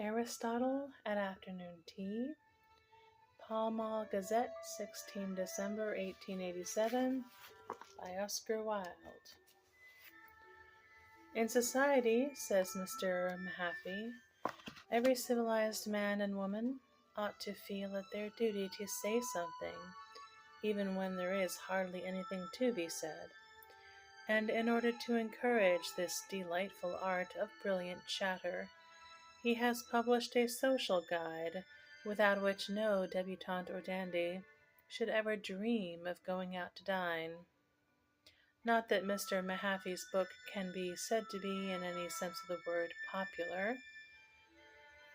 Aristotle at Afternoon Tea, Pall Mall Gazette, 16 December 1887, by Oscar Wilde. In society, says Mr. Mahaffy, every civilized man and woman ought to feel it their duty to say something, even when there is hardly anything to be said. And in order to encourage this delightful art of brilliant chatter, he has published a social guide without which no debutante or dandy should ever dream of going out to dine. Not that Mr. Mahaffy's book can be said to be, in any sense of the word, popular.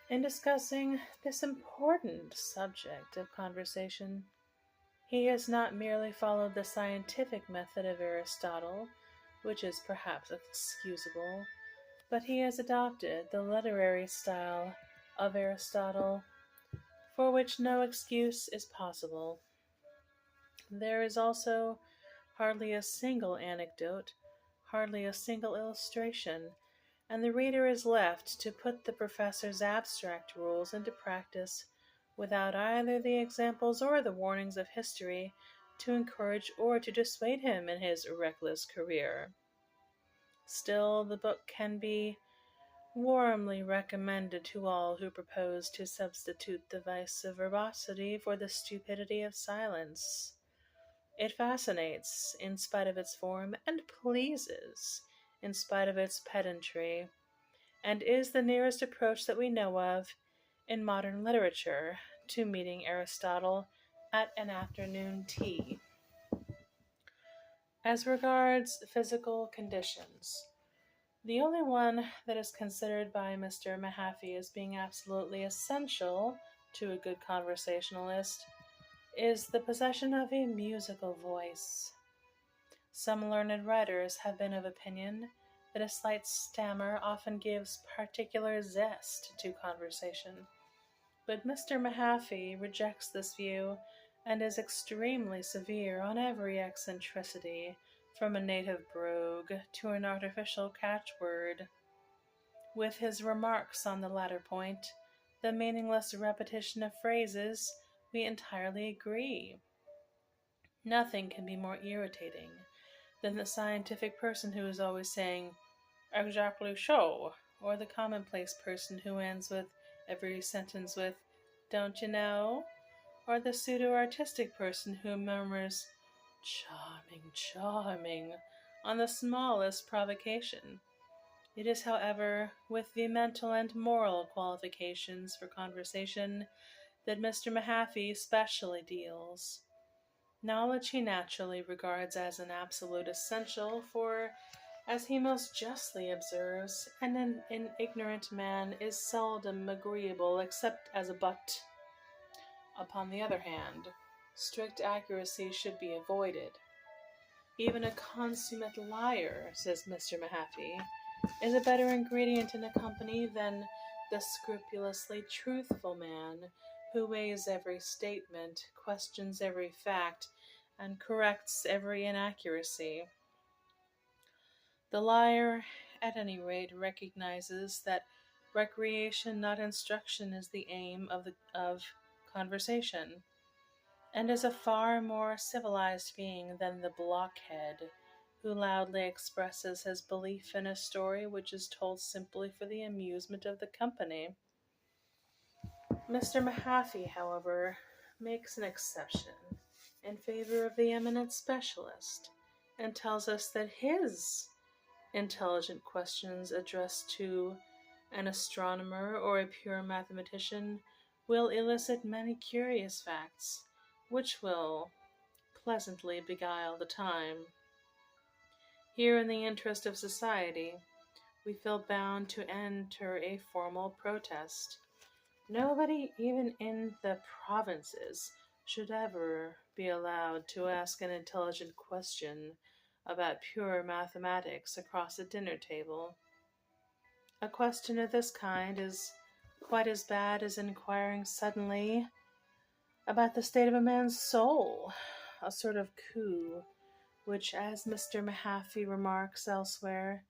In discussing this important subject of conversation, he has not merely followed the scientific method of Aristotle, which is perhaps excusable, but he has adopted the literary style of Aristotle, for which no excuse is possible. There is also hardly a single anecdote, hardly a single illustration, and the reader is left to put the professor's abstract rules into practice without either the examples or the warnings of history to encourage or to dissuade him in his reckless career. Still, the book can be warmly recommended to all who propose to substitute the vice of verbosity for the stupidity of silence. It fascinates, in spite of its form, and pleases, in spite of its pedantry, and is the nearest approach that we know of, in modern literature, to meeting Aristotle at an afternoon tea. As regards physical conditions, the only one that is considered by Mr. Mahaffy as being absolutely essential to a good conversationalist is the possession of a musical voice. Some learned writers have been of opinion that a slight stammer often gives particular zest to conversation, but Mr. Mahaffy rejects this view and is extremely severe on every eccentricity, from a native brogue to an artificial catchword. With his remarks on the latter point, the meaningless repetition of phrases, we entirely agree. Nothing can be more irritating than the scientific person who is always saying, "Exactly so," or the commonplace person who ends with every sentence with, "Don't you know?" or the pseudo-artistic person who murmurs, "Charming, charming," on the smallest provocation. It is, however, with the mental and moral qualifications for conversation that Mr. Mahaffy specially deals. Knowledge he naturally regards as an absolute essential, for, as he most justly observes, an ignorant man is seldom agreeable except as a butt. Upon the other hand, strict accuracy should be avoided. Even a consummate liar, says Mr. Mahaffy, is a better ingredient in a company than the scrupulously truthful man who weighs every statement, questions every fact, and corrects every inaccuracy. The liar, at any rate, recognizes that recreation, not instruction, is the aim of conversation, and is a far more civilized being than the blockhead who loudly expresses his belief in a story which is told simply for the amusement of the company. Mr. Mahaffy, however, makes an exception in favor of the eminent specialist, and tells us that his intelligent questions addressed to an astronomer or a pure mathematician will elicit many curious facts, which will pleasantly beguile the time. Here, in the interest of society, we feel bound to enter a formal protest. Nobody, even in the provinces, should ever be allowed to ask an intelligent question about pure mathematics across a dinner table. A question of this kind is quite as bad as inquiring suddenly about the state of a man's soul, a sort of coup, which, as Mr. Mahaffy remarks elsewhere,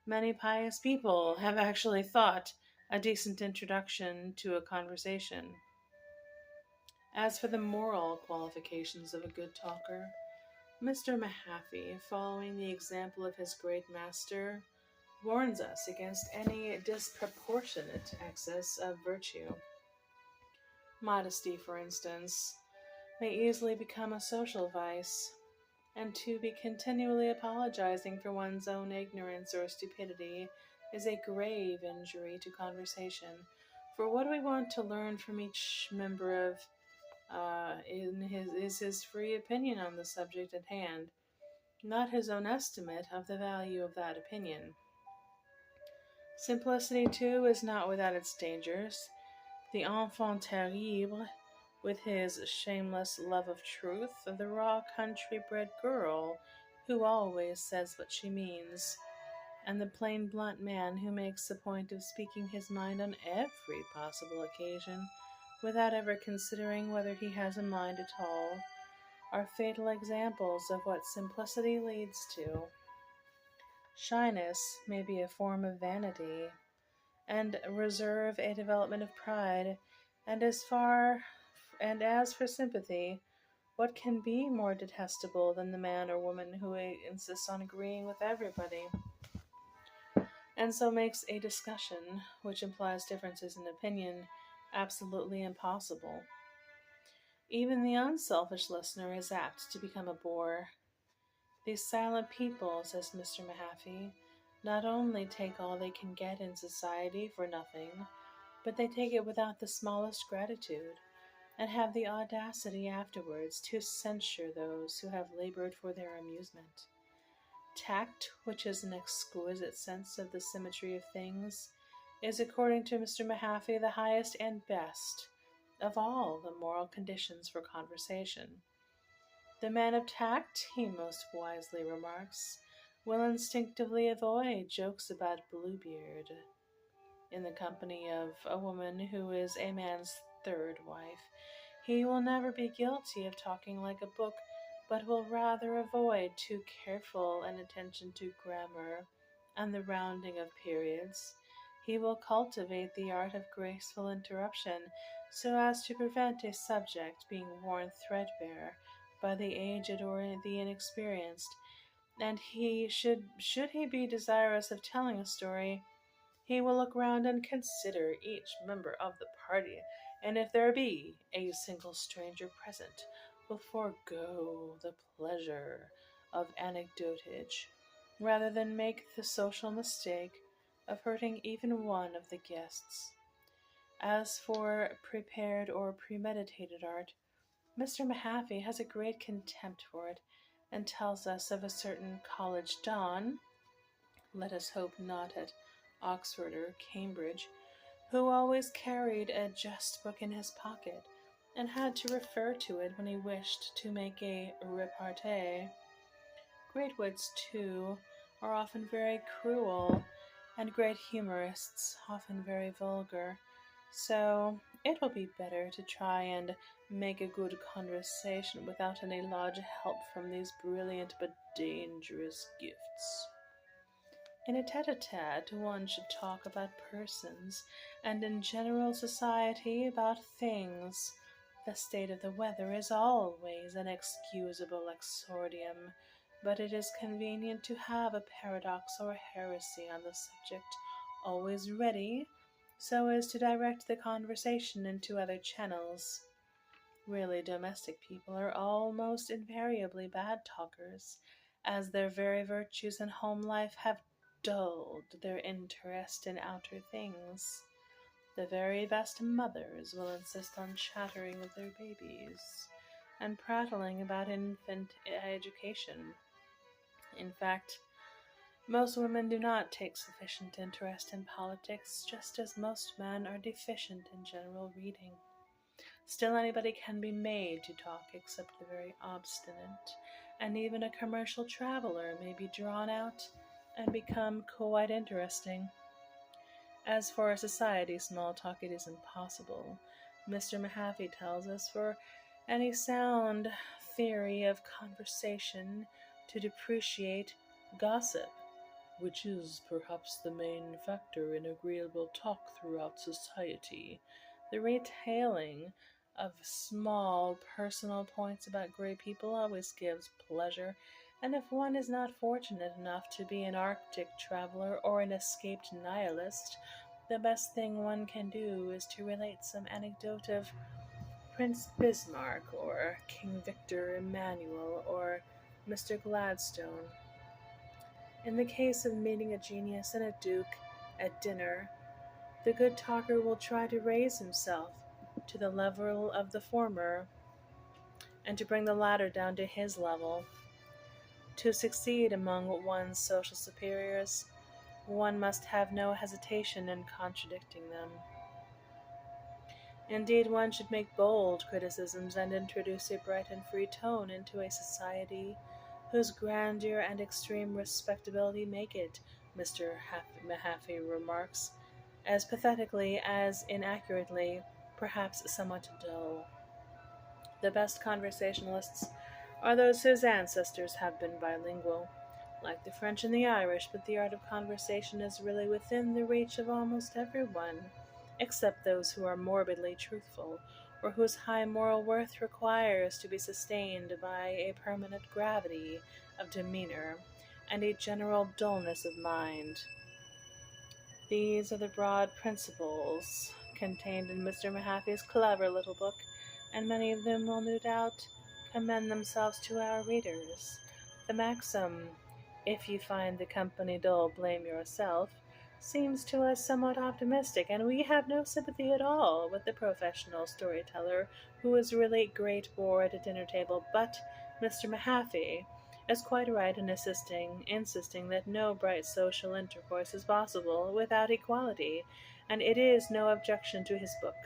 many pious people have actually thought a decent introduction to a conversation. As for the moral qualifications of a good talker, Mr. Mahaffy, following the example of his great master, warns us against any disproportionate excess of virtue. Modesty, for instance, may easily become a social vice, and to be continually apologizing for one's own ignorance or stupidity is a grave injury to conversation. For what we want to learn from each member of is his free opinion on the subject at hand, not his own estimate of the value of that opinion. Simplicity, too, is not without its dangers. The enfant terrible, with his shameless love of truth, the raw country bred girl who always says what she means, and the plain blunt man who makes a point of speaking his mind on every possible occasion, without ever considering whether he has a mind at all, are fatal examples of what simplicity leads to. Shyness may be a form of vanity, and reserve a development of pride, and as for sympathy, what can be more detestable than the man or woman who insists on agreeing with everybody, and so makes a discussion, which implies differences in opinion, absolutely impossible? Even the unselfish listener is apt to become a bore. These silent people, says Mr. Mahaffy, not only take all they can get in society for nothing, but they take it without the smallest gratitude, and have the audacity afterwards to censure those who have labored for their amusement. Tact, which is an exquisite sense of the symmetry of things, is, according to Mr. Mahaffy, the highest and best of all the moral conditions for conversation. The man of tact, he most wisely remarks, will instinctively avoid jokes about Bluebeard in the company of a woman who is a man's third wife. He will never be guilty of talking like a book, but will rather avoid too careful an attention to grammar and the rounding of periods. He will cultivate the art of graceful interruption so as to prevent a subject being worn threadbare by the aged or the inexperienced, and should he be desirous of telling a story, he will look round and consider each member of the party, and if there be a single stranger present, will forego the pleasure of anecdotage, rather than make the social mistake of hurting even one of the guests. As for prepared or premeditated art, Mr. Mahaffy has a great contempt for it, and tells us of a certain college don, let us hope not at Oxford or Cambridge, who always carried a jest book in his pocket, and had to refer to it when he wished to make a repartee. Great wits, too, are often very cruel, and great humorists often very vulgar, so it will be better to try and make a good conversation without any large help from these brilliant but dangerous gifts. In a tete-a-tete one should talk about persons, and in general society about things. The state of the weather is always an excusable exordium, but it is convenient to have a paradox or heresy on the subject always ready, so as to direct the conversation into other channels. Really, domestic people are almost invariably bad talkers, as their very virtues and home life have dulled their interest in outer things. The very best mothers will insist on chattering of their babies, and prattling about infant education. In fact, most women do not take sufficient interest in politics, just as most men are deficient in general reading. Still, anybody can be made to talk except the very obstinate, and even a commercial traveler may be drawn out and become quite interesting. As for society small talk, it is impossible, Mr. Mahaffy tells us, for any sound theory of conversation to depreciate gossip, which is perhaps the main factor in agreeable talk throughout society. The retailing of small personal points about great people always gives pleasure, and if one is not fortunate enough to be an Arctic traveler or an escaped nihilist, the best thing one can do is to relate some anecdote of Prince Bismarck or King Victor Emmanuel or Mr. Gladstone. In the case of meeting a genius and a duke at dinner, the good talker will try to raise himself to the level of the former and to bring the latter down to his level. To succeed among one's social superiors, one must have no hesitation in contradicting them. Indeed, one should make bold criticisms and introduce a bright and free tone into a society whose grandeur and extreme respectability make it, Mr. Mahaffey remarks, as pathetically as inaccurately, perhaps somewhat dull. The best conversationalists are those whose ancestors have been bilingual, like the French and the Irish, but the art of conversation is really within the reach of almost everyone, except those who are morbidly truthful, or whose high moral worth requires to be sustained by a permanent gravity of demeanor and a general dullness of mind. These are the broad principles contained in Mr. Mahaffy's clever little book, and many of them will no doubt commend themselves to our readers. The maxim, "If you find the company dull, blame yourself," seems to us somewhat optimistic, and we have no sympathy at all with the professional storyteller who is really great bore at a dinner table, but Mr. Mahaffy is quite right in insisting that no bright social intercourse is possible without equality, and it is no objection to his book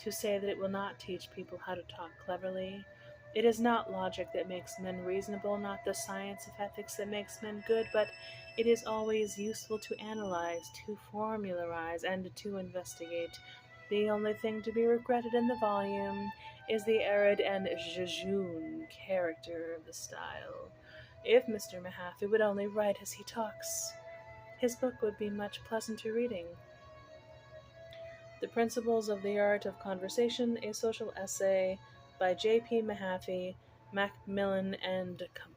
to say that it will not teach people how to talk cleverly. It is not logic that makes men reasonable, not the science of ethics that makes men good, but it is always useful to analyze, to formularize, and to investigate. The only thing to be regretted in the volume is the arid and jejune character of the style. If Mr. Mahaffy would only write as he talks, his book would be much pleasanter reading. The Principles of the Art of Conversation, a Social Essay by J. P. Mahaffy, Macmillan and Company.